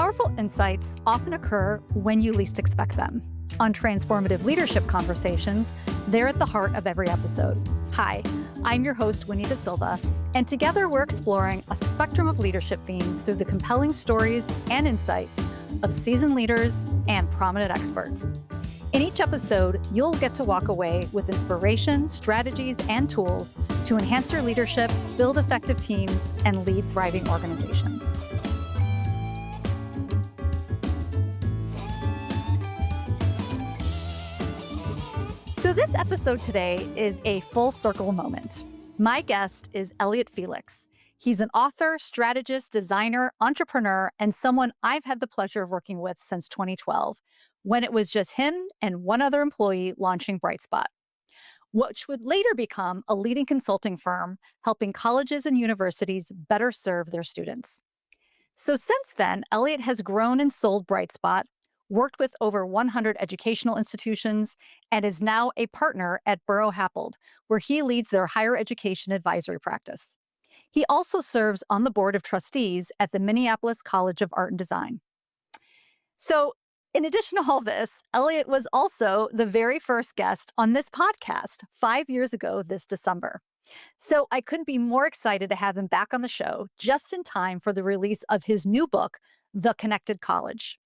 Powerful insights often occur when you least expect them. On Transformative Leadership Conversations, they're at the heart of every episode. Hi, I'm your host, Winnie Da Silva, and together we're exploring a spectrum of leadership themes through the compelling stories and insights of seasoned leaders and prominent experts. In each episode, you'll get to walk away with inspiration, strategies, and tools to enhance your leadership, build effective teams, and lead thriving organizations. So this episode today is a full circle moment. My guest is Elliot Felix. He's an author, strategist, designer, entrepreneur, and someone I've had the pleasure of working with since 2012, when it was just him and one other employee launching Brightspot, which would later become a leading consulting firm helping colleges and universities better serve their students. So since then, Elliot has grown and sold Brightspot, worked with over 100 educational institutions, and is now a partner at Burrow Happold, where he leads their higher education advisory practice. He also serves on the board of trustees at the Minneapolis College of Art and Design. So, in addition to all this, Elliot was also the very first guest on this podcast 5 years ago this December. So I couldn't be more excited to have him back on the show just in time for the release of his new book, The Connected College.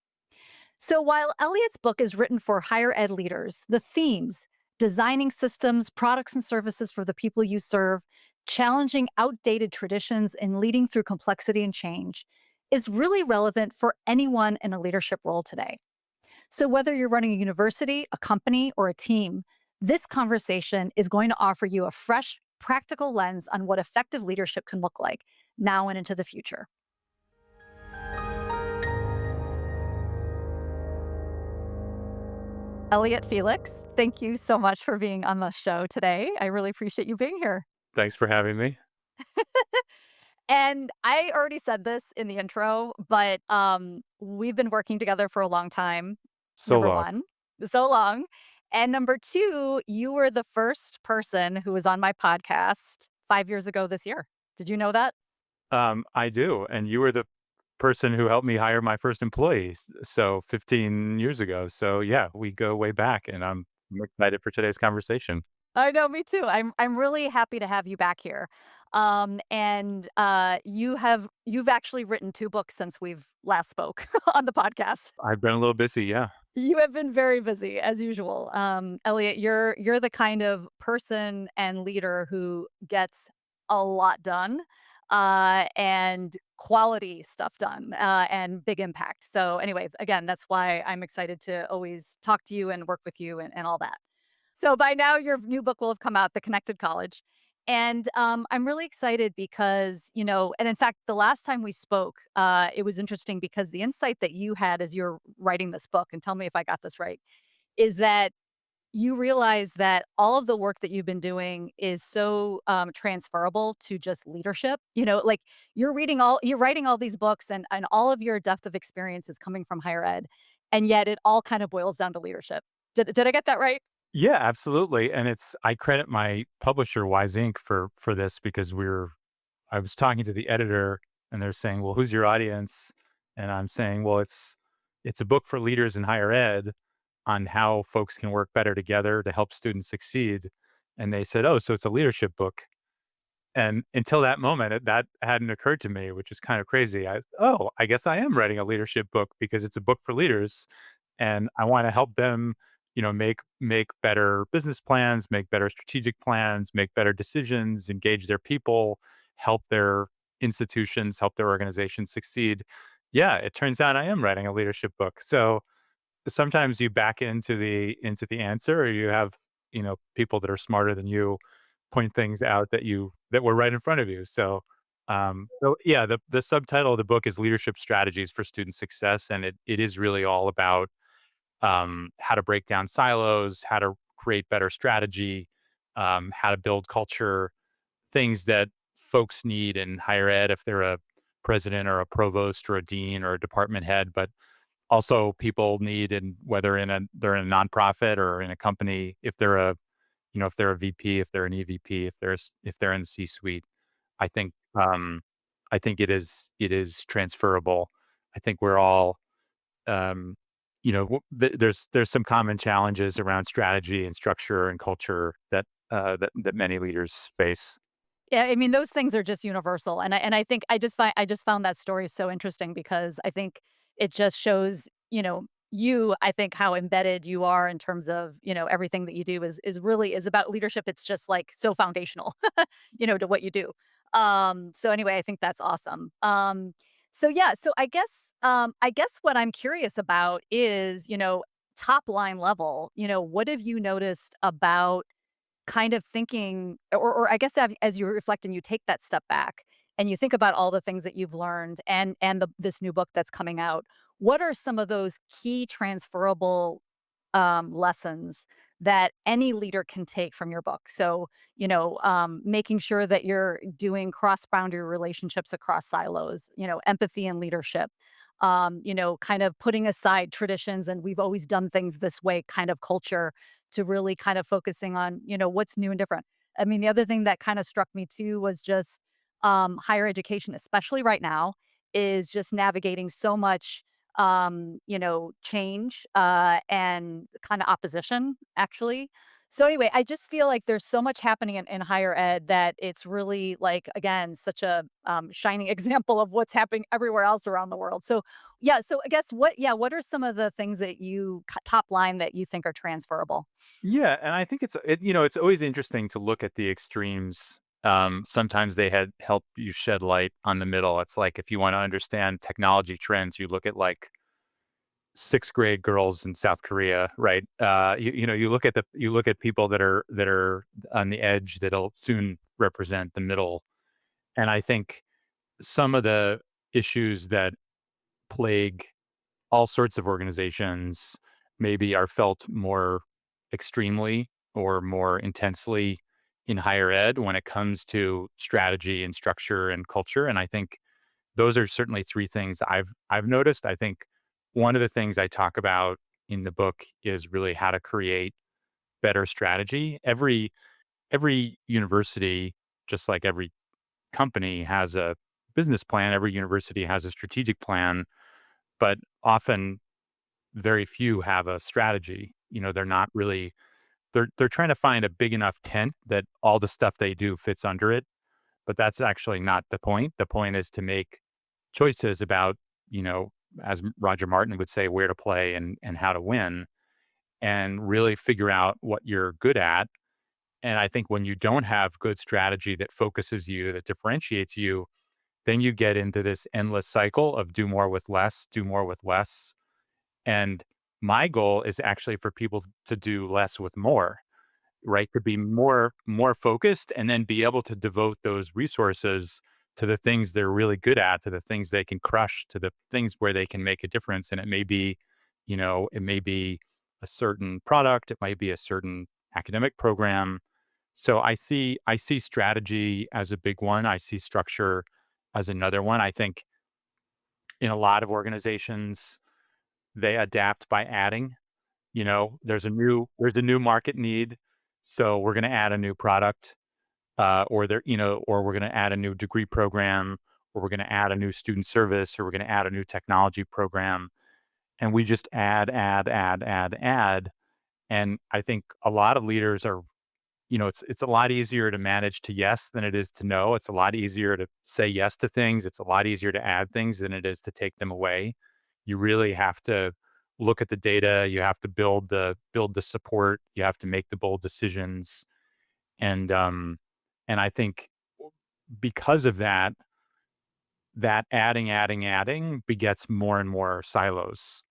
So while Elliot's book is written for higher ed leaders, the themes, designing systems, products, and services for the people you serve, challenging outdated traditions, and leading through complexity and change, is really relevant for anyone in a leadership role today. So whether you're running a university, a company, or a team, this conversation is going to offer you a fresh, practical lens on what effective leadership can look like now and into the future. Elliot Felix, thank you so much for being on the show today. I really appreciate you being here. Thanks for having me. And I already said this in the intro, but we've been working together for a long time, So number long. one, so long. And number two, you were the first person who was on my podcast 5 years ago this year. Did you know that? I do. And you were the person who helped me hire my first employees. So 15 years ago. So yeah, we go way back and I'm excited for today's conversation. I know, me too. I'm really happy to have you back here. You've actually written 2 books since we've last spoke on the podcast. I've been a little busy. Yeah. You have been very busy as usual. Elliot, you're the kind of person and leader who gets a lot done, and quality stuff done, and big impact. So anyway, again, that's why I'm excited to always talk to you and work with you and all that. So by now, your new book will have come out, The Connected College. And I'm really excited because, and in fact, the last time we spoke, it was interesting because the insight that you had as you're writing this book, and tell me if I got this right, is that you realize that all of the work that you've been doing is so transferable to just leadership. Like you're writing all these books and all of your depth of experience is coming from higher ed. And yet it all kind of boils down to leadership. Did I get that right? Yeah, absolutely. And I credit my publisher, Wise Inc. for this because I was talking to the editor and they're saying, well, who's your audience? And I'm saying, well, it's a book for leaders in higher ed on how folks can work better together to help students succeed. And they said, oh, so it's a leadership book. And until that moment, that hadn't occurred to me, which is kind of crazy. I guess I am writing a leadership book because it's a book for leaders, and I want to help them, make better business plans, make better strategic plans, make better decisions, engage their people, help their institutions, help their organizations succeed. Yeah, it turns out I am writing a leadership book. So sometimes you back into the answer, or you have people that are smarter than you point things out that were right in front of you. So yeah, the subtitle of the book is Leadership Strategies for Student Success, and it is really all about how to break down silos, how to create better strategy, how to build culture, things that folks need in higher ed if they're a president or a provost or a dean or a department head, but also people need, and whether they're in a nonprofit or in a company, if they're a VP, if they're an EVP, if they're in the C-suite. I think I think it is transferable. I think we're all, um, there's some common challenges around strategy and structure and culture that many leaders face. Yeah, I mean, those things are just universal, and I think I just found that story so interesting because I think it just shows, I think how embedded you are in terms of, everything that you do is really is about leadership. It's just like so foundational, to what you do. So anyway, I think that's awesome. So yeah, so I guess what I'm curious about is, top line level, what have you noticed about kind of thinking or I guess as you reflect and you take that step back and you think about all the things that you've learned and this new book that's coming out, what are some of those key transferable lessons that any leader can take from your book? So, making sure that you're doing cross boundary relationships across silos, empathy and leadership, kind of putting aside traditions and we've always done things this way kind of culture to really kind of focusing on, what's new and different. I mean, the other thing that kind of struck me too was just higher education, especially right now, is just navigating so much change, and kind of opposition, actually. So anyway, I just feel like there's so much happening in higher ed that it's really like, again, such a shining example of what's happening everywhere else around the world. So yeah, so I guess what are some of the things that top line that you think are transferable? Yeah, and I think it's always interesting to look at the extremes. Sometimes they had help you shed light on the middle. It's like if you want to understand technology trends, you look at like sixth grade girls in South Korea, right? You look at people that are on the edge that'll soon represent the middle. And I think some of the issues that plague all sorts of organizations maybe are felt more extremely or more intensely in higher ed when it comes to strategy and structure and culture. And I think those are certainly three things I've noticed. I think one of the things I talk about in the book is really how to create better strategy. Every university, just like every company, has a business plan. Every university has a strategic plan, but often very few have a strategy. They're not really they're trying to find a big enough tent that all the stuff they do fits under it, but that's actually not the point. The point is to make choices about, you know, as Roger Martin would say, where to play and how to win, and really figure out what you're good at. And I think when you don't have good strategy that focuses you, that differentiates you, then you get into this endless cycle of do more with less, do more with less. And my goal is actually for people to do less with more, right? To be more focused and then be able to devote those resources to the things they're really good at, to the things they can crush, to the things where they can make a difference. And it may be, it may be a certain product, it might be a certain academic program. So I see strategy as a big one. I see structure as another one. I think in a lot of organizations, they adapt by adding. There's a new market need, so we're gonna add a new product, or we're gonna add a new degree program, or we're gonna add a new student service, or we're gonna add a new technology program, and we just add, add, add, add, add, and I think a lot of leaders are it's a lot easier to manage to yes than it is to no. It's a lot easier to say yes to things. It's a lot easier to add things than it is to take them away. You really have to look at the data. You have to build the support. You have to make the bold decisions. And I think because of that, that adding begets more and more silos.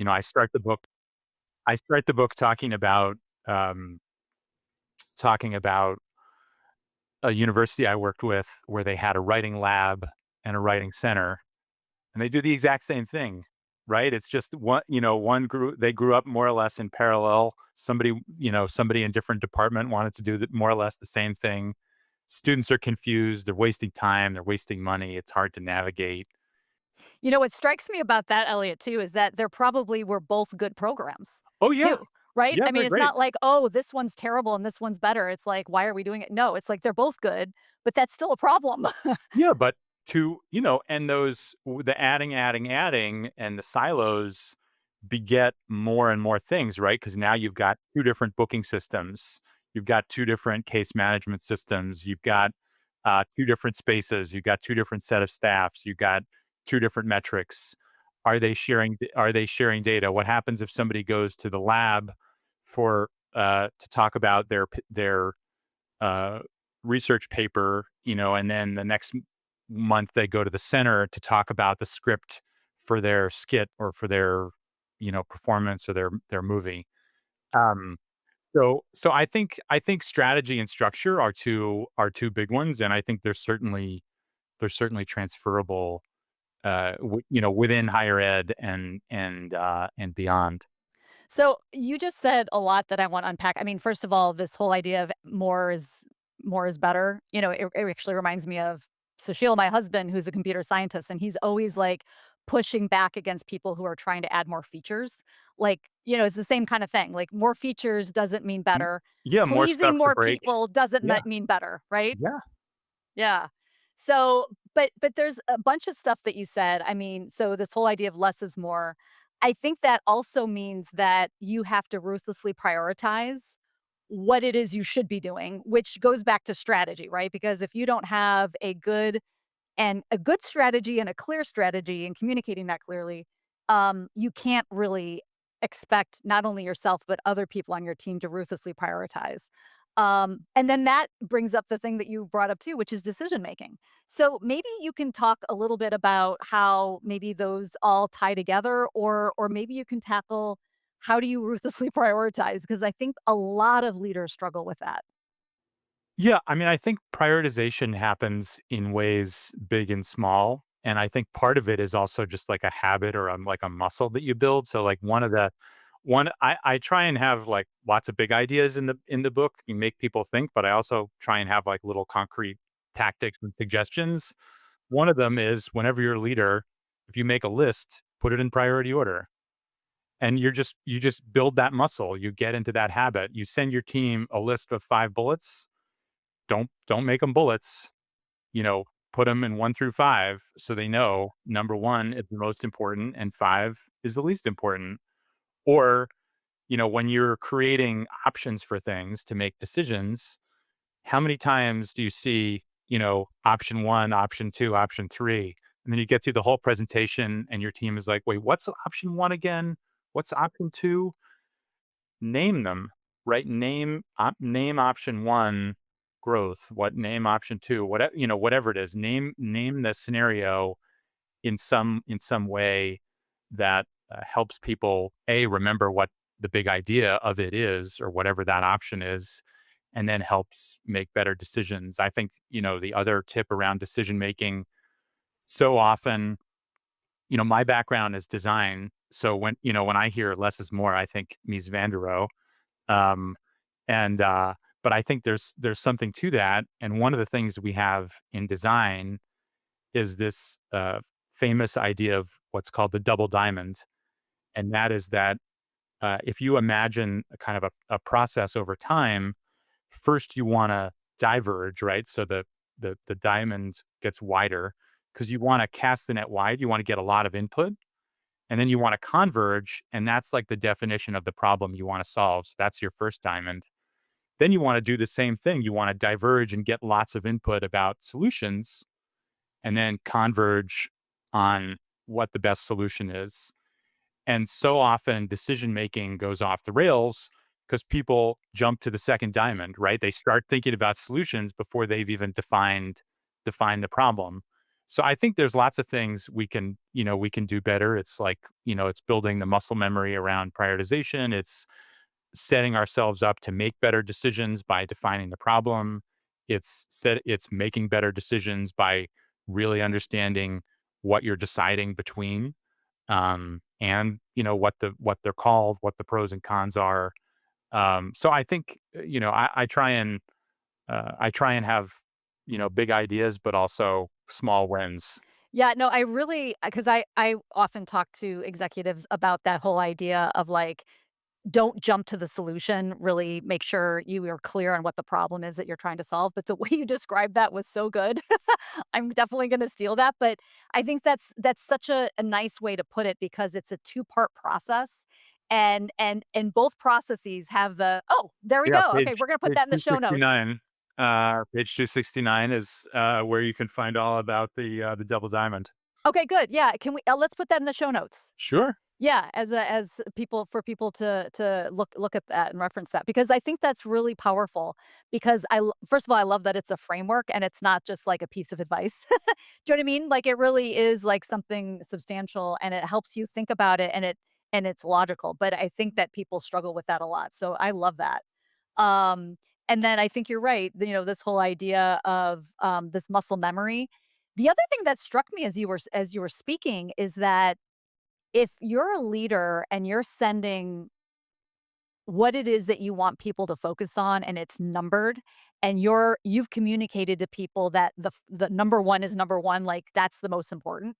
I start the book um, talking about a university I worked with where they had a writing lab and a writing center, and they do the exact same thing, right? It's just one group, they grew up more or less in parallel. Somebody in different department wanted to do more or less the same thing. Students are confused, they're wasting time, they're wasting money, it's hard to navigate. What strikes me about that, Elliot, too, is that there probably were both good programs, Oh, yeah. too, right? Yeah, I they're mean, it's great. not like, "Oh, this one's terrible and this one's better." It's like, "Why are we doing it?" No, it's like they're both good, but that's still a problem. Yeah, but to, and the adding, and the silos beget more and more things, right? Because now you've got two different booking systems, you've got two different case management systems, you've got two different spaces, you've got two different set of staffs, you've got two different metrics. Are they sharing data? What happens if somebody goes to the lab for to talk about their uh, research paper, and then the next month they go to the center to talk about the script for their skit or for their, performance or their movie. Um, so I think strategy and structure are two big ones, and I think they're certainly transferable, within higher ed and beyond. So you just said a lot that I want to unpack. I mean, first of all, this whole idea of more is better. It actually reminds me of Sushil, my husband, who's a computer scientist, and he's always like pushing back against people who are trying to add more features. Like, it's the same kind of thing. Like more features doesn't mean Mm, better. yeah, more Pleasing stuff to more break. people doesn't Yeah, mean better, right? yeah. Yeah. So, but there's a bunch of stuff that you said. I mean, so this whole idea of less is more. I think that also means that you have to ruthlessly prioritize what it is you should be doing, which goes back to strategy, right? Because if you don't have a good strategy and a clear strategy and communicating that clearly, you can't really expect not only yourself, but other people on your team to ruthlessly prioritize. And then that brings up the thing that you brought up too, which is decision making. So maybe you can talk a little bit about how maybe those all tie together, or maybe you can tackle how do you ruthlessly prioritize? Because I think a lot of leaders struggle with that. Yeah, I mean, I think prioritization happens in ways big and small, and I think part of it is also just like a habit or like a muscle that you build. So like one I try and have like lots of big ideas in the book. You make people think, but I also try and have like little concrete tactics and suggestions. One of them is whenever you're a leader, if you make a list, put it in priority order. And you just build that muscle. You get into that habit. You send your team a list of 5 bullets. Don't make them bullets, put them in 1 through 5 so they know number 1 is the most important and 5 is the least important. Or, when you're creating options for things to make decisions, how many times do you see, option 1, option 2, option 3, and then you get through the whole presentation and your team is like, "Wait, what's option 1 again? What's option 2?" Name them, right? Name option 1 growth, name option 2, whatever it is. Name the scenario in some way that, helps people, A, remember what the big idea of it is or whatever that option is, and then helps make better decisions. I think, the other tip around decision making, so often, my background is design. So when I hear less is more, I think Mies van der Rohe. Um, and but I think there's something to that. And one of the things we have in design is this famous idea of what's called the double diamond, and that is that if you imagine a kind of a process over time, first you want to diverge, right? So the diamond gets wider because you want to cast the net wide. You want to get a lot of input, and then you want to converge, and that's like the definition of the problem you want to solve. So that's your first diamond. Then you want to do the same thing. You want to diverge and get lots of input about solutions and then converge on what the best solution is. And so often decision making goes off the rails because people jump to the second diamond, right? They start thinking about solutions before they've even defined the problem. So I think there's lots of things we can do better. It's like, it's building the muscle memory around prioritization. It's setting ourselves up to make better decisions by defining the problem. It's making better decisions by really understanding what you're deciding between, and what they're called, what the pros and cons are. So I think, I try and have, big ideas, but also small wins. Yeah, no, I really because I often talk to executives about that whole idea of like don't jump to the solution, really make sure you are clear on what the problem is that you're trying to solve, but the way you described that was so good. I'm definitely gonna steal that, but I think that's such a nice way to put it because it's a two-part process, and both processes have the "Oh, there we Yeah, go. Okay, we're gonna put page that in the show notes." 269, page 269 is, where you can find all about the double diamond. Okay, good, yeah, can we let's put that in the show notes. Sure. Yeah, as people for people to look at that and reference that because I think that's really powerful because first of all, I love that it's a framework and it's not just like a piece of advice. Do you know what I mean? Like it really is like something substantial and it helps you think about it and it's logical. But I think that people struggle with that a lot. So I love that. Um, and then I think you're right. This whole idea of this muscle memory. The other thing that struck me as you were speaking is that if you're a leader and you're sending what it is that you want people to focus on and it's numbered and you've communicated to people that the number 1 is number 1, like that's the most important.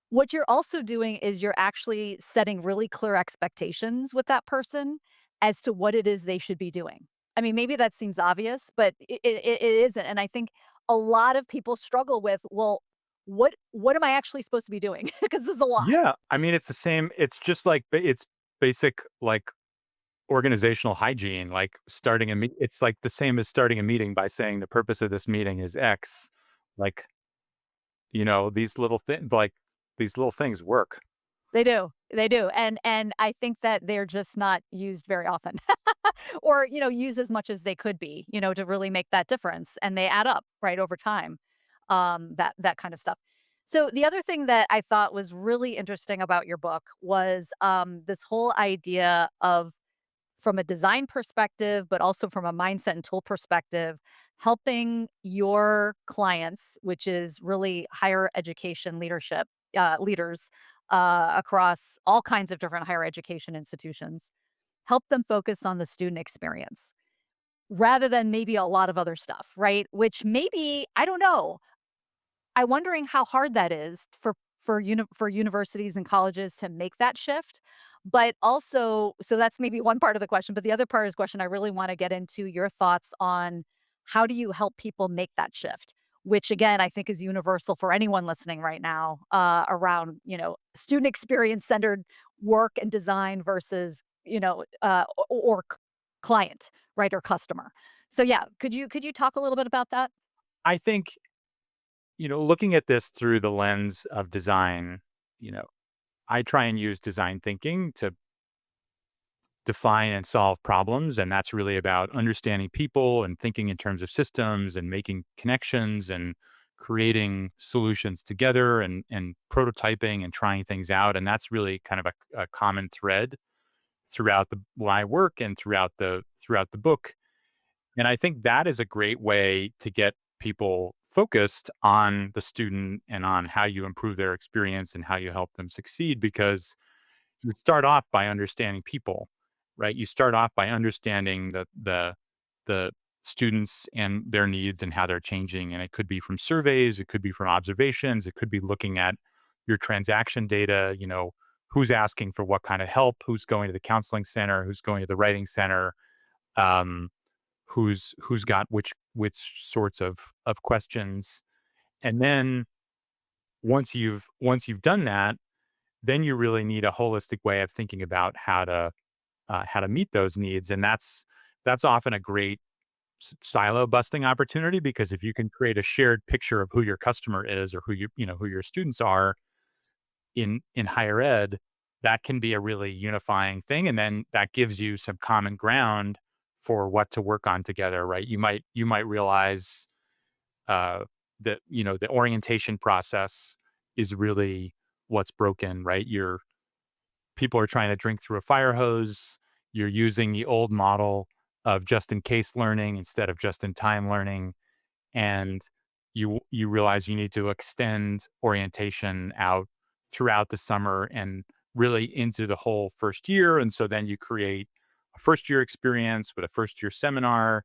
What you're also doing is you're actually setting really clear expectations with that person as to what it is they should be doing. I mean, maybe that seems obvious, but it isn't. And I think a lot of people struggle with, well, what am I actually supposed to be doing? Because there's a lot. Yeah, I mean, it's just like it's basic, like, organizational hygiene, like it's like the same as starting a meeting by saying the purpose of this meeting is X. Like, these little things work. They do, and I think that they're just not used very often, or, used as much as they could be, to really make that difference, and they add up, right, over time, that kind of stuff. So, the other thing that I thought was really interesting about your book was, this whole idea of from a design perspective, but also from a mindset and tool perspective, helping your clients, which is really higher education leadership, leaders across all kinds of different higher education institutions, help them focus on the student experience rather than maybe a lot of other stuff, right? Which maybe, I don't know, I'm wondering how hard that is for universities and colleges to make that shift, but also so that's maybe one part of the question, but the other part of the question, I really wanna get into your thoughts on how do you help people make that shift? Which again, I think is universal for anyone listening right now, around, student experience centered work and design versus, or client, right, or customer. So yeah, could you talk a little bit about that? I think, looking at this through the lens of design, you know, I try and use design thinking to define and solve problems. And that's really about understanding people and thinking in terms of systems and making connections and creating solutions together and prototyping and trying things out. And that's really kind of a common thread throughout my work and throughout the book. And I think that is a great way to get people focused on the student and on how you improve their experience and how you help them succeed because you start off by understanding people, right? You start off by understanding the students and their needs and how they're changing. And it could be from surveys, it could be from observations, it could be looking at your transaction data, who's asking for what kind of help, who's going to the counseling center, who's going to the writing center, um, who's got which sorts of questions. And then once you've done that, then you really need a holistic way of thinking about how to meet those needs, and that's often a great silo busting opportunity because if you can create a shared picture of who your customer is or who your students are in higher ed, that can be a really unifying thing, and then that gives you some common ground for what to work on together, right? You might realize that the orientation process is really what's broken, right? People are trying to drink through a fire hose. You're using the old model of just in case learning instead of just in time learning. And you realize you need to extend orientation out throughout the summer and really into the whole first year. And so then you create a first year experience with a first year seminar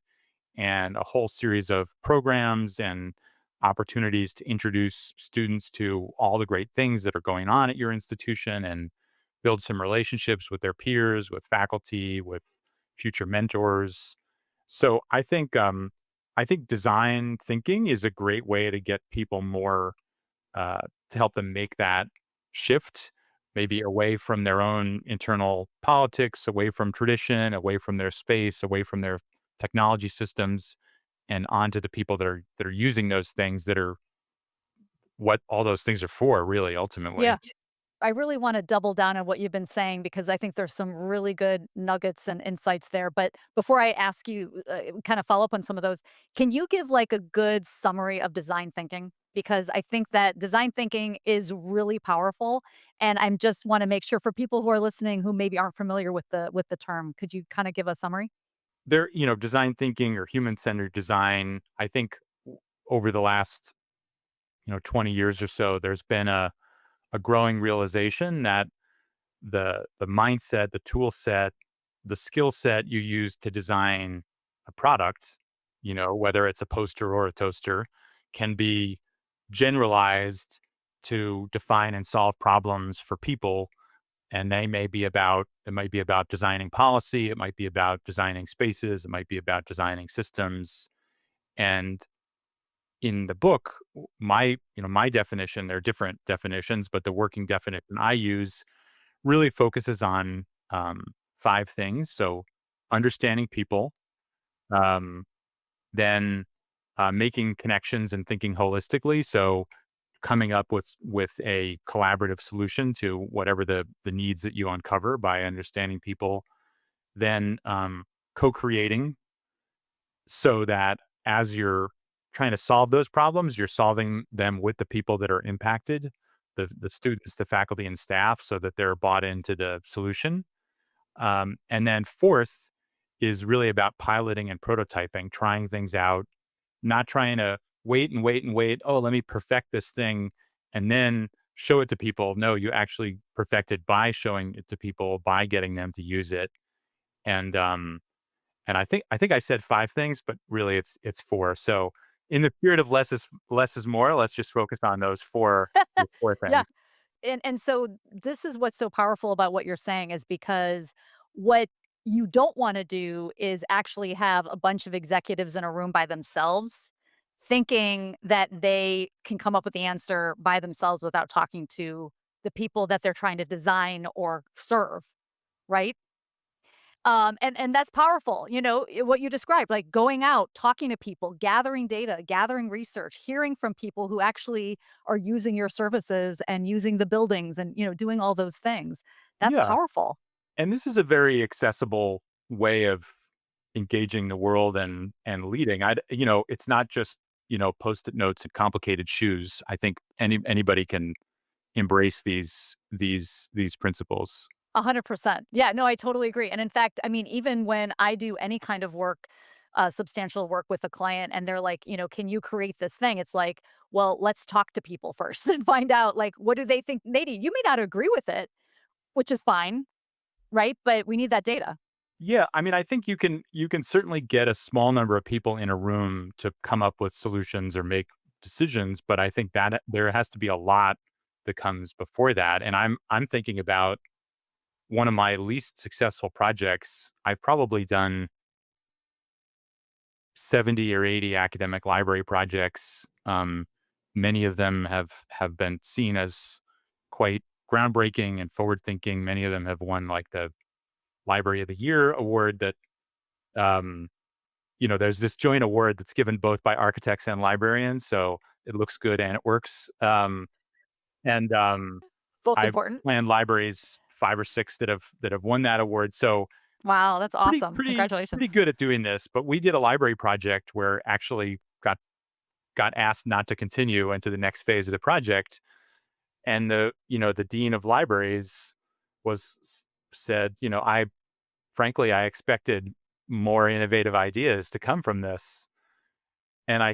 and a whole series of programs and opportunities to introduce students to all the great things that are going on at your institution and build some relationships with their peers, with faculty, with future mentors. So I think design thinking is a great way to get people more to help them make that shift, maybe away from their own internal politics, away from tradition, away from their space, away from their technology systems, and onto the people that are using those things that are what all those things are for, really, ultimately. Yeah. I really wanna double down on what you've been saying because I think there's some really good nuggets and insights there, but before I ask you, kind of follow up on some of those, can you give, like, a good summary of design thinking? Because I think that design thinking is really powerful, and I'm just wanna make sure for people who are listening who maybe aren't familiar with the term, could you kinda give a summary? There, design thinking or human-centered design, I think over the last, 20 years or so, there's been a growing realization that the mindset, the tool set, the skill set you use to design a product, whether it's a poster or a toaster, can be generalized to define and solve problems for people. And it might be about designing policy, it might be about designing spaces, it might be about designing systems. And in the book, my definition, there are different definitions, but the working definition I use really focuses on five things. So, understanding people, um, then making connections and thinking holistically. So, coming up with a collaborative solution to whatever the needs that you uncover by understanding people. Then co-creating, so that as you're trying to solve those problems, you're solving them with the people that are impacted, the students, the faculty, and staff, so that they're bought into the solution. And then fourth is really about piloting and prototyping, trying things out, not trying to wait and wait and wait. Oh, let me perfect this thing and then show it to people. No, you actually perfect it by showing it to people, by getting them to use it. And and I think I said five things, but really it's four. So in the spirit of less is more, let's just focus on those four Yeah. things. And so this is what's so powerful about what you're saying is because what you don't wanna do is actually have a bunch of executives in a room by themselves, thinking that they can come up with the answer by themselves without talking to the people that they're trying to design or serve, right? And that's powerful, what you described, like going out, talking to people, gathering data, gathering research, hearing from people who actually are using your services and using the buildings and, doing all those things. That's Yeah. powerful. And this is a very accessible way of engaging the world and leading. It's not just, post-it notes and complicated shoes. I think anybody can embrace these principles. 100%. Yeah, no, I totally agree. And in fact, I mean, even when I do any kind of work, substantial work with a client, and they're like, can you create this thing? It's like, well, let's talk to people first and find out, like, what do they think? Maybe you may not agree with it, which is fine, right? But we need that data. Yeah, I mean, I think you can certainly get a small number of people in a room to come up with solutions or make decisions, but I think that there has to be a lot that comes before that. And I'm thinking about one of my least successful projects. I've probably done 70 or 80 academic library projects. Many of them have been seen as quite groundbreaking and forward thinking. Many of them have won like the Library of the Year award that um, there's this joint award that's given both by architects and librarians, so it looks good and it works. And Both I've important. planned libraries 5 or 6 that have won that award. So Wow, that's pretty awesome. pretty Congratulations. pretty good at doing this. But we did a library project where actually got asked not to continue into the next phase of the project, and the dean of libraries said, I frankly I expected more innovative ideas to come from this. And I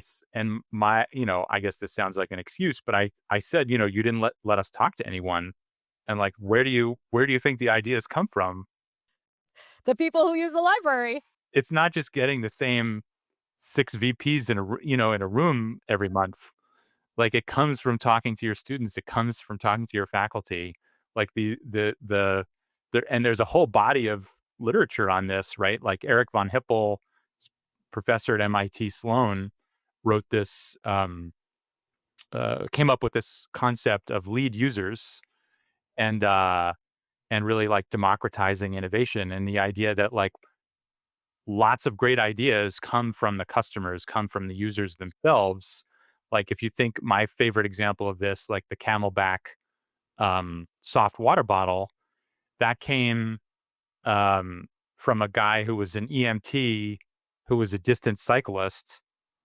guess this sounds like an excuse, but I said, you didn't let us talk to anyone. And like, where do you think the ideas come from? The people who use the library. It's not just getting the same 6 VPs in a room every month. Like, it comes from talking to your students. It comes from talking to your faculty. Like and there's a whole body of literature on this, right? Like Eric von Hippel, professor at MIT Sloan, wrote this, came up with this concept of lead users, and really like democratizing innovation, and the idea that like lots of great ideas come from the customers, come from the users themselves. Like if you think my favorite example of this, like the Camelback soft water bottle, that came from a guy who was an EMT who was a distant cyclist,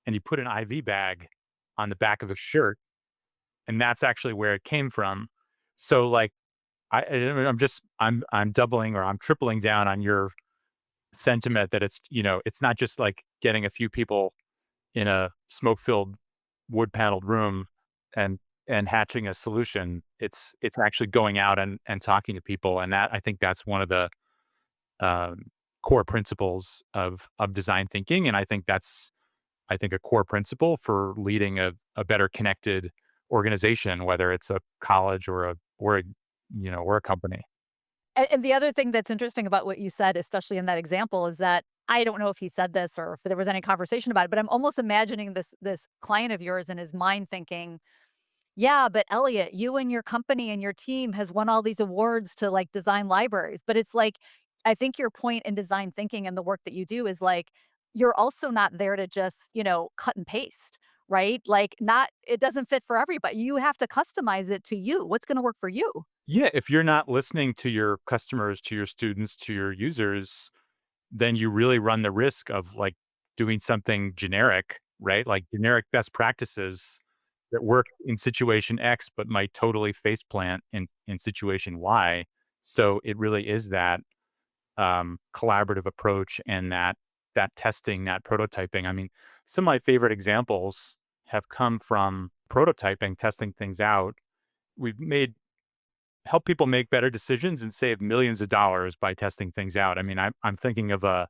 and he put an IV bag on the back of his shirt, and that's actually where it came from. So like I'm doubling or I'm tripling down on your sentiment that it's not just like getting a few people in a smoke-filled wood paneled room and hatching a solution. It's actually going out and talking to people, and that I think that's one of the um, core principles of design thinking, and I think a core principle for leading a better connected organization, whether it's a college or a company. And the other thing that's interesting about what you said, especially in that example, is that I don't know if he said this or if there was any conversation about it, but I'm almost imagining this client of yours in his mind thinking, "Yeah, but Elliot, you and your company and your team has won all these awards to, like, design libraries." But it's like, I think your point in design thinking and the work that you do is, like, you're also not there to just, cut and paste, right? Like, not it doesn't fit for everybody. You have to customize it to you. What's gonna work for you? Yeah, if you're not listening to your customers, to your students, to your users, then you really run the risk of like doing something generic, right? Like generic best practices that work in situation X, but might totally faceplant in situation Y. So it really is that collaborative approach and that testing, that prototyping. I mean, some of my favorite examples have come from prototyping, testing things out. We've made help people make better decisions and save millions of dollars by testing things out. I mean, I'm thinking of well,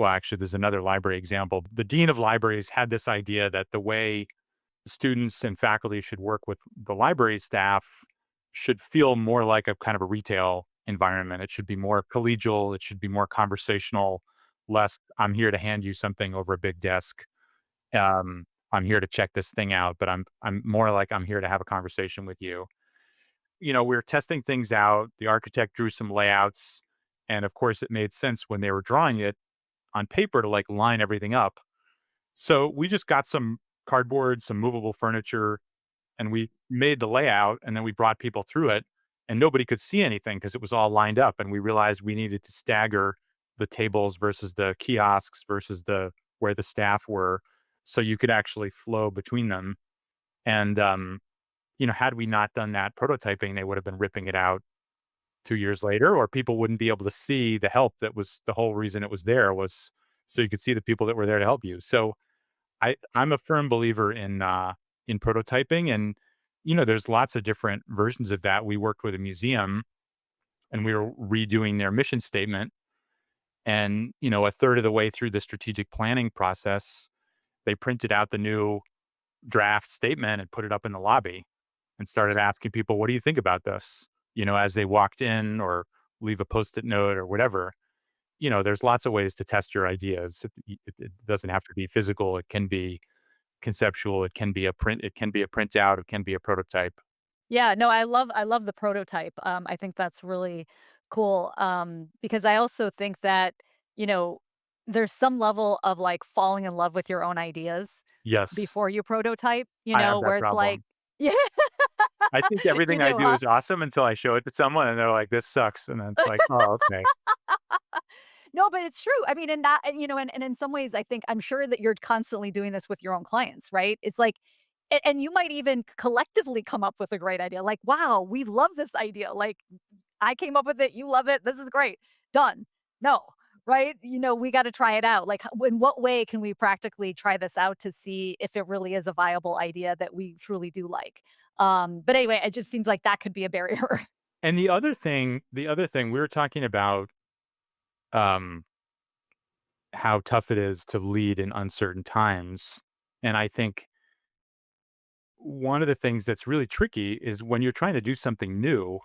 actually, there's another library example. The dean of libraries had this idea that the way students and faculty should work with the library staff should feel more like a kind of a retail environment. It should be more collegial. It should be more conversational, less I'm here to hand you something over a big desk. I'm here to check this thing out, but I'm more like I'm here to have a conversation with you. We were testing things out. The architect drew some layouts, and of course, it made sense when they were drawing it on paper to like line everything up. So we just got some cardboard, some movable furniture, and we made the layout, and then we brought people through it, and nobody could see anything because it was all lined up. And we realized we needed to stagger the tables versus the kiosks versus the where the staff were, so you could actually flow between them. And had we not done that prototyping, they would have been ripping it out 2 years later, or people wouldn't be able to see the help that was the whole reason it was there was so you could see the people that were there to help you. So I'm a firm believer in prototyping, and there's lots of different versions of that. We worked with a museum, and we were redoing their mission statement, and a third of the way through the strategic planning process, they printed out the new draft statement and put it up in the lobby and started asking people, "What do you think about this?" As they walked in, or leave a post-it note or whatever. There's lots of ways to test your ideas. It doesn't have to be physical. It can be conceptual. It can be a print. It can be a printout. It can be a prototype. Yeah, no, I love the prototype. I think that's really cool, because I also think that, you know, there's some level of, like, falling in love with your own ideas Yes, before you prototype, I have that where it's like problem. yeah, I think you everything I do, do huh? is awesome until I show it to someone and they're like, "This sucks," and then it's like, "Oh, okay." No, but it's true. I mean, and that and in some ways, I think I'm sure that you're constantly doing this with your own clients, right? It's like and you might even collectively come up with a great idea, like, "Wow, we love this idea." Like, I came up with it, you love it, this is great. Done. No, right? We gotta try it out. Like, in what way can we practically try this out to see if it really is a viable idea that we truly do like? But anyway, it just seems like that could be a barrier. And the other thing we were talking about, um, how tough it is to lead in uncertain times, and I think one of the things that's really tricky is when you're trying to do something new,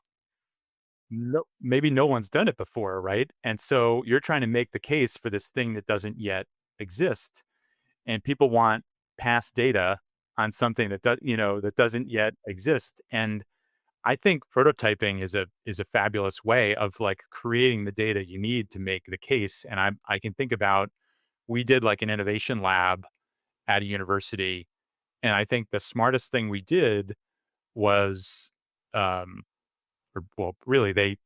maybe no one's done it before, right? And so you're trying to make the case for this thing that doesn't yet exist, and people want past data on something that that doesn't yet exist. And I think prototyping is a fabulous way of like creating the data you need to make the case. And I can think about, we did like an innovation lab at a university, and I think the smartest thing we did was, um, or well, really they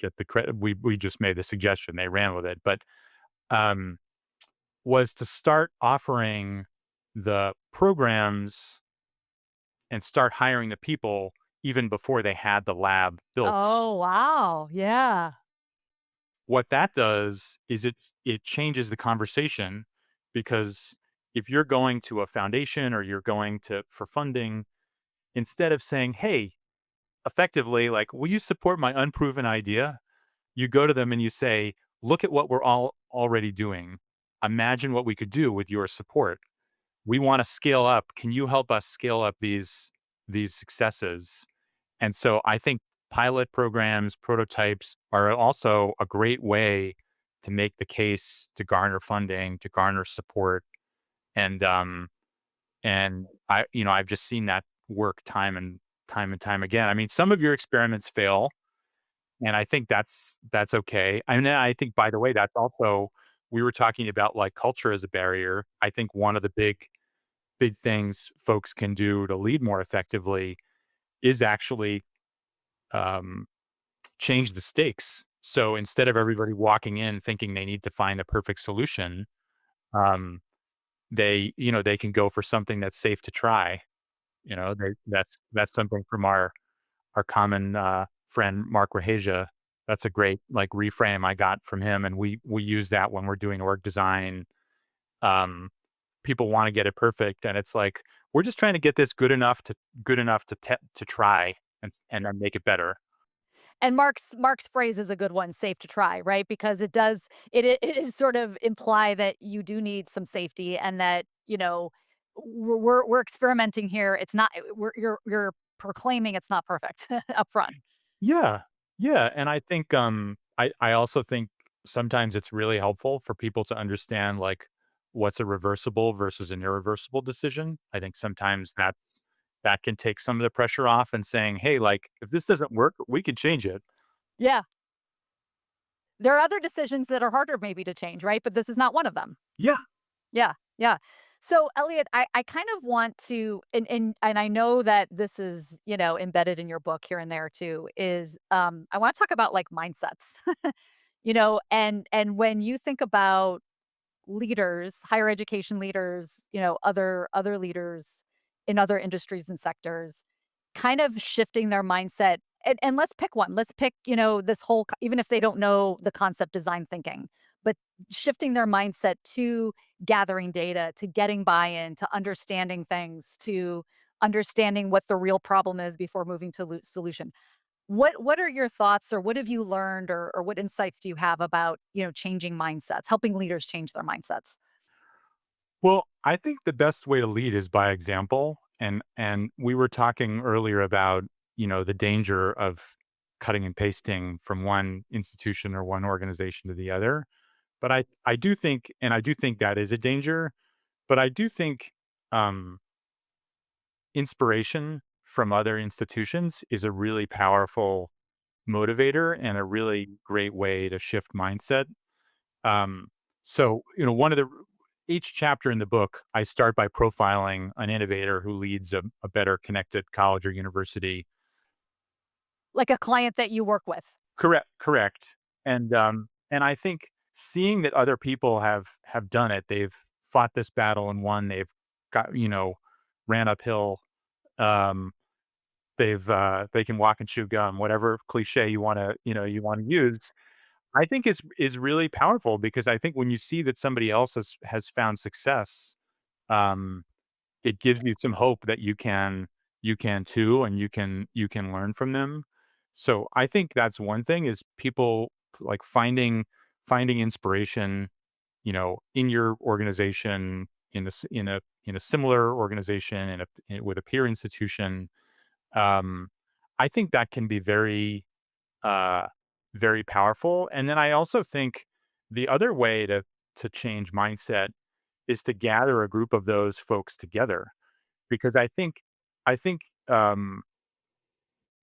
get the credit. We just made the suggestion, they ran with it, but um, was to start offering the programs and start hiring the people even before they had the lab built. Oh, wow. Yeah. What that does is it changes the conversation, because if you're going to a foundation or you're going to for funding, instead of saying, "Hey," effectively, like, "Will you support my unproven idea?" You go to them and you say, "Look at what we're all already doing. Imagine what we could do with your support. We want to scale up. Can you help us scale up these successes?" And so I think pilot programs, prototypes are also a great way to make the case, to garner funding, to garner support. And I've just seen that work time and time again. I mean, some of your experiments fail, and I think that's okay. And then I think, by the way, that's also, we were talking about like culture as a barrier. I think one of the big things folks can do to lead more effectively is actually um, change the stakes. So instead of everybody walking in thinking they need to find the perfect solution, um, they can go for something that's safe to try. That's something from our common friend Mark Raheja. That's a great like reframe I got from him, and we use that when we're doing org design. Um, People want to get it perfect, and it's like, we're just trying to get this good enough to try and then make it better. And Mark's phrase is a good one, "safe to try," right? Because it is sort of imply that you do need some safety and that, we're experimenting here. It's not you're proclaiming it's not perfect up front. Yeah. Yeah, and I think, I also think sometimes it's really helpful for people to understand, like, what's a reversible versus an irreversible decision. I think sometimes that can take some of the pressure off and saying, "Hey, like, if this doesn't work, we can change it." Yeah. There are other decisions that are harder maybe to change, right? But this is not one of them. Yeah. Yeah, yeah. So, Elliot, I kind of want to, and I know that this is, embedded in your book here and there too, is I want to talk about like mindsets. And when you think about leaders, higher education leaders, other leaders in other industries and sectors, kind of shifting their mindset. And let's pick one. Let's pick, this whole, even if they don't know the concept design thinking, but shifting their mindset to gathering data, to getting buy-in, to understanding things, to understanding what the real problem is before moving to solution. What are your thoughts, or what have you learned, or what insights do you have about, changing mindsets, helping leaders change their mindsets? Well, I think the best way to lead is by example, and we were talking earlier about, the danger of cutting and pasting from one institution or one organization to the other. But I do think that is a danger, but I do think, um, inspiration from other institutions is a really powerful motivator and a really great way to shift mindset. Um, so, one of the each chapter in the book, I start by profiling an innovator who leads a better connected college or university. Like a client that you work with. Correct, correct. And I think seeing that other people have done it, they've fought this battle and won, they've got, ran uphill, um, they can walk and chew gum, whatever cliche you want to use. I think is really powerful, because I think when you see that somebody else has found success, um, it gives you some hope that you can too, and you can learn from them. So I think that's one thing, is people like finding inspiration, in your organization, in a similar organization, with a peer institution. Um, I think that can be very uh, very powerful. And then I also think the other way to change mindset is to gather a group of those folks together, because I think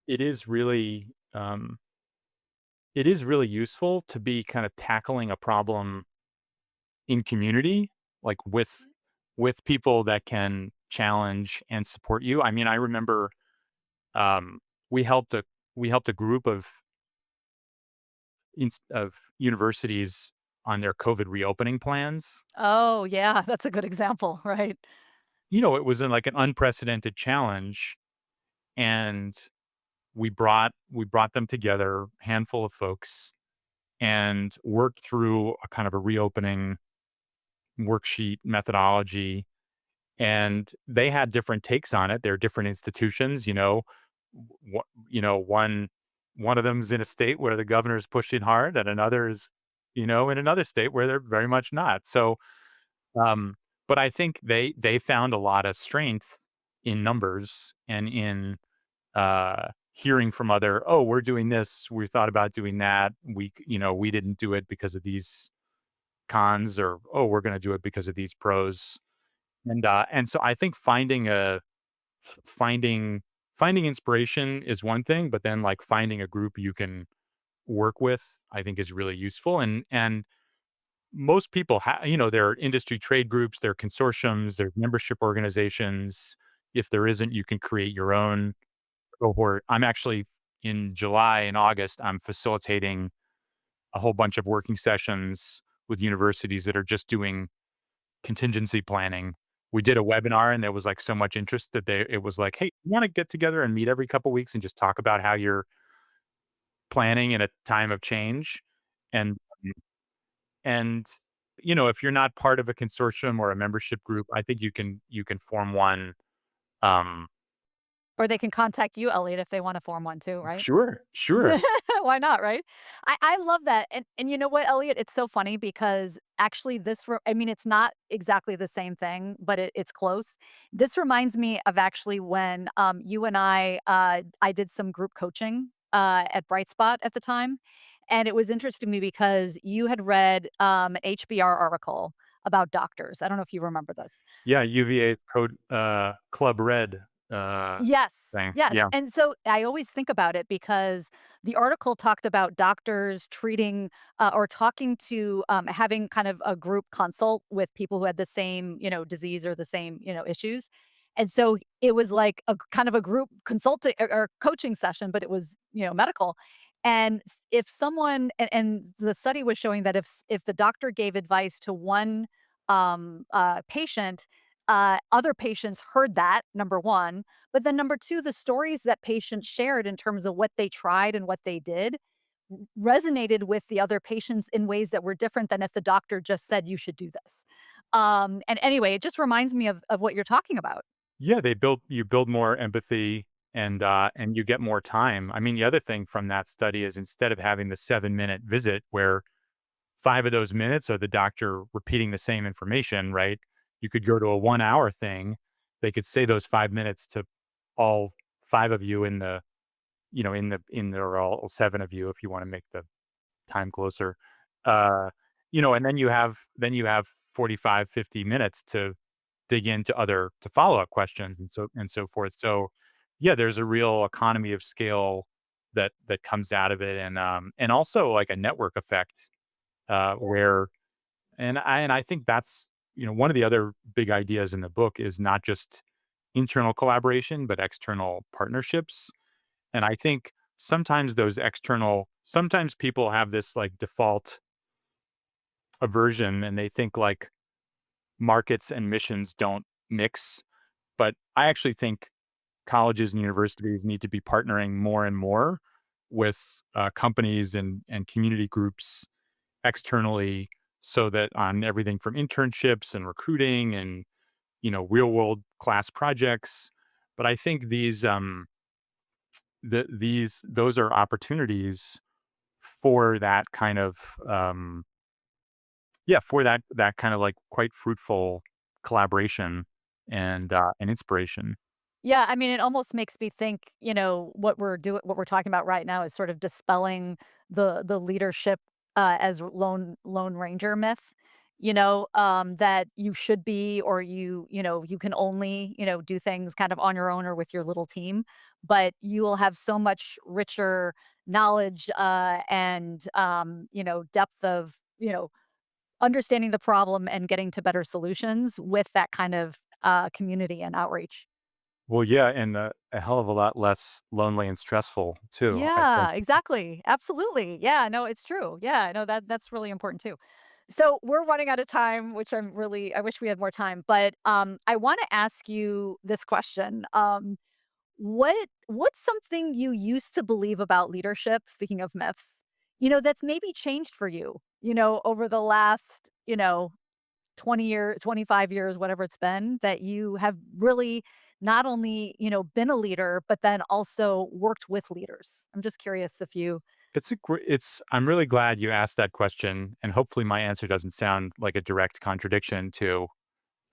it is really it is really useful to be kind of tackling a problem in community, like with people that can challenge and support you. I mean, I remember um, we helped a we helped a group of universities on their COVID reopening plans. Oh, yeah, that's a good example, right? It was in like an unprecedented challenge, and we brought them together, handful of folks, and worked through a kind of a reopening worksheet methodology. And they had different takes on it. They're different institutions, one of them's in a state where the governor's pushing hard, and another is, in another state where they're very much not. So, um, but I think they found a lot of strength in numbers and in hearing from other, oh, we're doing this, we thought about doing that, we didn't do it because of these cons, or oh, we're going to do it because of these pros. And so I think finding finding inspiration is one thing, but then like finding a group you can work with, I think is really useful. And most people there are industry trade groups, there are consortiums, there are membership organizations. If there isn't, you can create your own cohort. I'm actually, in July and August, I'm facilitating a whole bunch of working sessions with universities that are just doing contingency planning. We did a webinar and there was like so much interest that it was like, "Hey, you wanna get together and meet every couple weeks and just talk about how you're planning in a time of change?" And and if you're not part of a consortium or a membership group, I think you can form one. Um, Or they can contact you, Elliot, if they wanna form one too, right? sure, sure. Why not, right? I love that, and you know what, Elliot? It's so funny because actually I mean, it's not exactly the same thing, but it's close. This reminds me of actually when, you and I did some group coaching, at Bright Spot at the time, and it was interesting to me because you had read, an HBR article about doctors. I don't know if you remember this. Yeah, UVA's code, Club Red, Yes, thing. yes, Yeah. and so I always think about it because the article talked about doctors treating, or talking to, having kind of a group consult with people who had the same, disease or the same, issues, and so it was like a kind of a group consulting or coaching session, but it was, medical, and if someone and the study was showing that if the doctor gave advice to one, patient, other patients heard that, number 1, but then number 2, the stories that patients shared in terms of what they tried and what they did resonated with the other patients in ways that were different than if the doctor just said, "You should do this." And anyway, it just reminds me of what you're talking about. Yeah, you build more empathy, and you get more time. I mean, the other thing from that study is, instead of having the 7-minute visit where 5 of those minutes are the doctor repeating the same information, right? You could go to a 1-hour thing. They could say those 5 minutes to all 5 of you or all 7 of you if you wanna make the time closer. Uh, and then you have 45, 50 minutes to dig into other to follow-up questions and so forth. So, yeah, there's a real economy of scale that comes out of it, and also like a network effect, where and I think that's, one of the other big ideas in the book is not just internal collaboration, but external partnerships. And I think sometimes people have this like default aversion, and they think like markets and missions don't mix. But I actually think colleges and universities need to be partnering more and more with companies and community groups externally, so that on everything from internships and recruiting and real world class projects. But I think those are opportunities for that kind of for that kind of like quite fruitful collaboration and inspiration. Yeah, I mean, it almost makes me think, what we're talking about right now is sort of dispelling the leadership as lone ranger myth, that you should be, or you can only, do things kind of on your own or with your little team, but you will have so much richer knowledge and depth of, understanding the problem and getting to better solutions with that kind of community and outreach. Well, yeah, and a hell of a lot less lonely and stressful too, I think. Yeah, exactly. Absolutely. Yeah, no, it's true. Yeah, no, that's really important too. So we're running out of time, which I wish we had more time, but I want to ask you this question. What's something you used to believe about leadership, speaking of myths, that's maybe changed for you, over the last, 20 years, 25 years, whatever it's been, that you have really not only, been a leader, but then also worked with leaders. I'm just curious if you It's I'm really glad you asked that question, and hopefully my answer doesn't sound like a direct contradiction to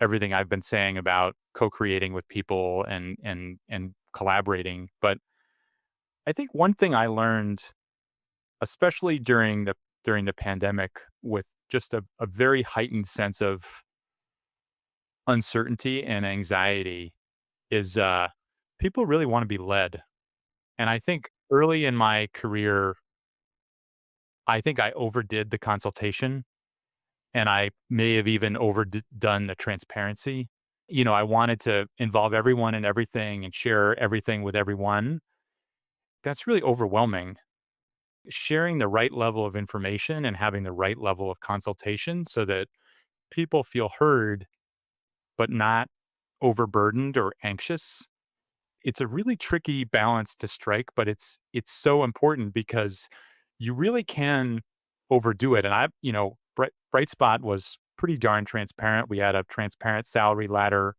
everything I've been saying about co-creating with people and collaborating. But I think one thing I learned, especially during the pandemic, with just a very heightened sense of uncertainty and anxiety, is people really want to be led. And I think early in my career, I think I overdid the consultation, and I may have even overdone the transparency. I wanted to involve everyone in everything and share everything with everyone. That's really overwhelming. Sharing the right level of information and having the right level of consultation so that people feel heard but not overburdened or anxious. It's a really tricky balance to strike, but it's so important because you really can overdo it. And Bright Spot was pretty darn transparent. We had a transparent salary ladder.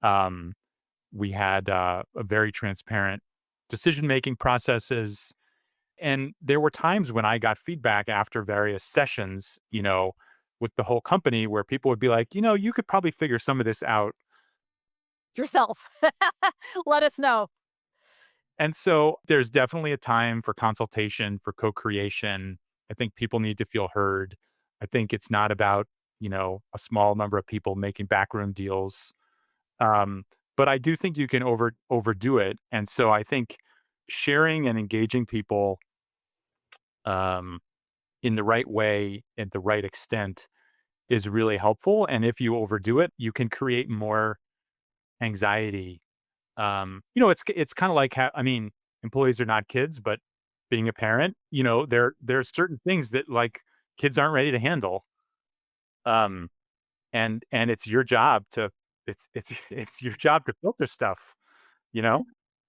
Um, we had a very transparent decision making processes. And there were times when I got feedback after various sessions, with the whole company where people would be like, you could probably figure some of this out. yourself let us know. And so there's definitely a time for consultation, for co-creation. I think people need to feel heard. I think it's not about, a small number of people making backroom deals. Um, but I do think you can overdo it. And so I think sharing and engaging people um, in the right way, at the right extent, is really helpful. And if you overdo it, you can create more anxiety. It's kind of like I mean, employees are not kids, but being a parent, there's certain things that like kids aren't ready to handle. Um, and it's your job to it's your job to filter stuff, you know?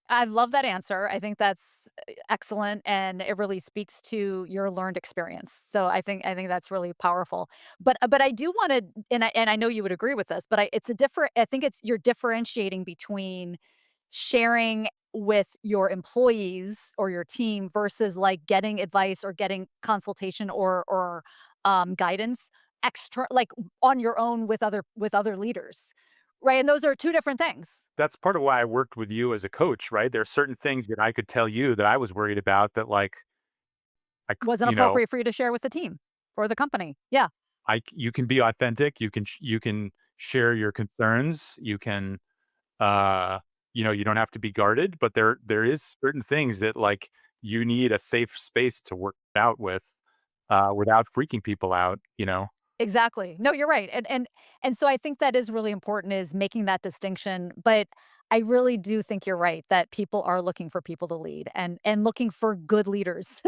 I love that answer. I think that's excellent, and it really speaks to your learned experience. So I think that's really powerful. But I do want to, and I know you would agree with this, but it's a different. I think it's you're differentiating between sharing with your employees or your team versus like getting advice or getting consultation or guidance extra, like on your own with other leaders, right? And those are two different things. That's part of why I worked with you as a coach, right? There are certain things that I could tell you that I was worried about that like I c Wasn't you know, appropriate for you to share with the team or the company. Yeah, you can be authentic, you can share your concerns, you can uh you don't have to be guarded, but there is certain things that like you need a safe space to work out with without freaking people out. exactly. No, you're right. And so I think that is really important, is making that distinction, but I really do think you're right that people are looking for people to lead and looking for good leaders.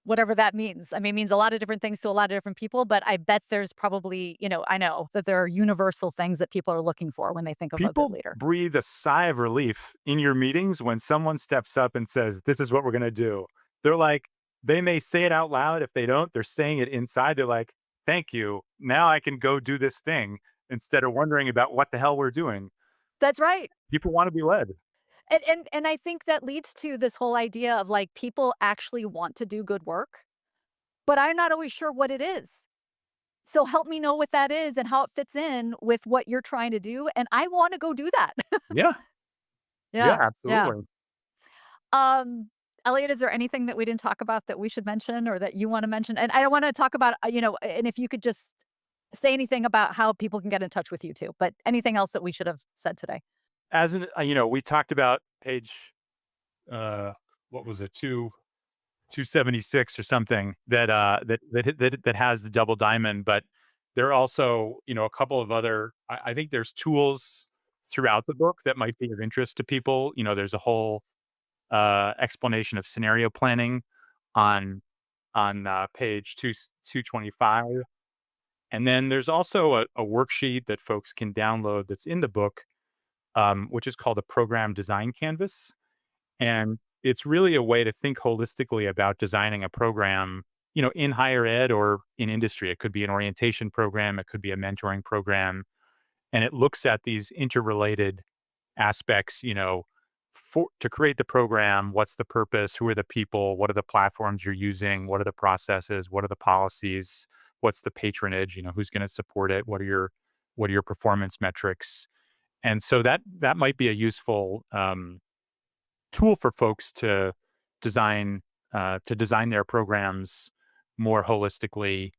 Whatever that means. I mean, it means a lot of different things to a lot of different people, but I bet there's probably, I know that there are universal things that people are looking for when they think of a good People leader. breathe a sigh of relief in your meetings when someone steps up and says, "This is what we're going to do." They're like, they may say it out loud. If they don't, they're saying it inside. They're like, "Thank you. Now I can go do this thing instead of wondering about what the hell we're doing." That's right. People want to be led. And I think that leads to this whole idea of like people actually want to do good work, but I'm not always sure what it is. So help me know what that is and how it fits in with what you're trying to do. And I want to go do that. Yeah. Yeah, Yeah. Yeah. absolutely. Um, Elliot, is there anything that we didn't talk about that we should mention or that you want to mention? And I want to talk about, and if you could just say anything about how people can get in touch with you too, but anything else that we should have said today? We talked about page, uh, what was it, 276 or something that has the double diamond, but there are also, a couple of other, I think there's tools throughout the book that might be of interest to people. There's a whole explanation of scenario planning on page 225. And then there's also a worksheet that folks can download that's in the book, which is called a program design canvas. And it's really a way to think holistically about designing a program, in higher ed or in industry. It could be an orientation program, it could be a mentoring program. And it looks at these interrelated aspects, for to create the program. What's the purpose? Who are the people? What are the platforms you're using? What are the processes? What are the policies? What's the patronage? Who's going to support it? What are your performance metrics? And so that might be a useful tool for folks to design their programs more holistically.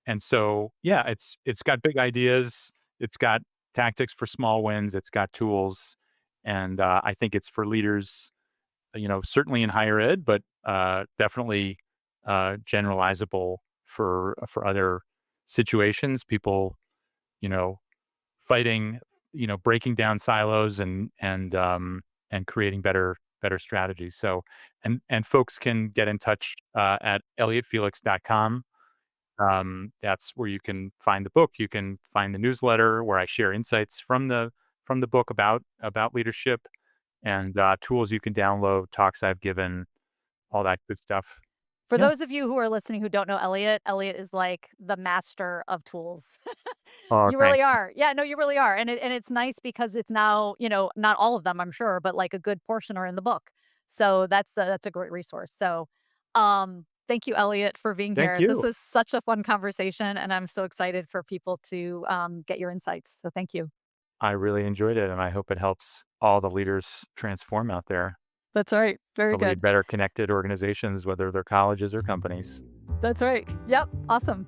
And so, yeah, it's got big ideas. It's got tactics for small wins. It's got tools, and I think it's for leaders. Certainly in higher ed, but definitely generalizable for other situations. People, you know, fighting, breaking down silos and creating better strategies. So, and folks can get in touch at elliottfelix.com. That's where you can find the book. You can find the newsletter where I share insights from the book about leadership, and tools you can download, talks I've given, all that good stuff. For Yeah. those of you who are listening who don't know Elliot, Elliot is like the master of tools. Oh, You really thanks. are. Yeah, no, you really are. And it's nice because it's now, not all of them, I'm sure, but like a good portion are in the book. So that's a great resource. So, thank you, Elliot, for being Thank here. This you. was such a fun conversation, and I'm so excited for people to get your insights. So thank you. I really enjoyed it, and I hope it helps all the leaders transform out there That's right. to Very lead good. better connected organizations, whether they're colleges or companies. That's right. Yep. Awesome.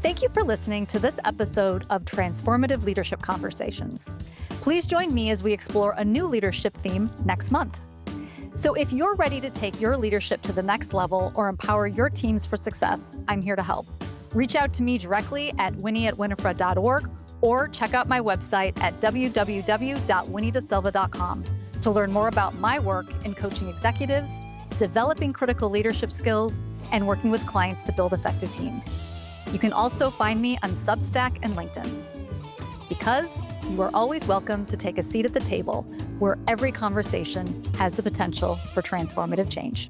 Thank you for listening to this episode of Transformative Leadership Conversations. Please join me as we explore a new leadership theme next month. So if you're ready to take your leadership to the next level or empower your teams for success, I'm here to help. Reach out to me directly at winnie@winifred.org or check out my website at www.winniedasilva.com to learn more about my work in coaching executives, developing critical leadership skills, and working with clients to build effective teams. You can also find me on Substack and LinkedIn. Because you are always welcome to take a seat at the table where every conversation has the potential for transformative change.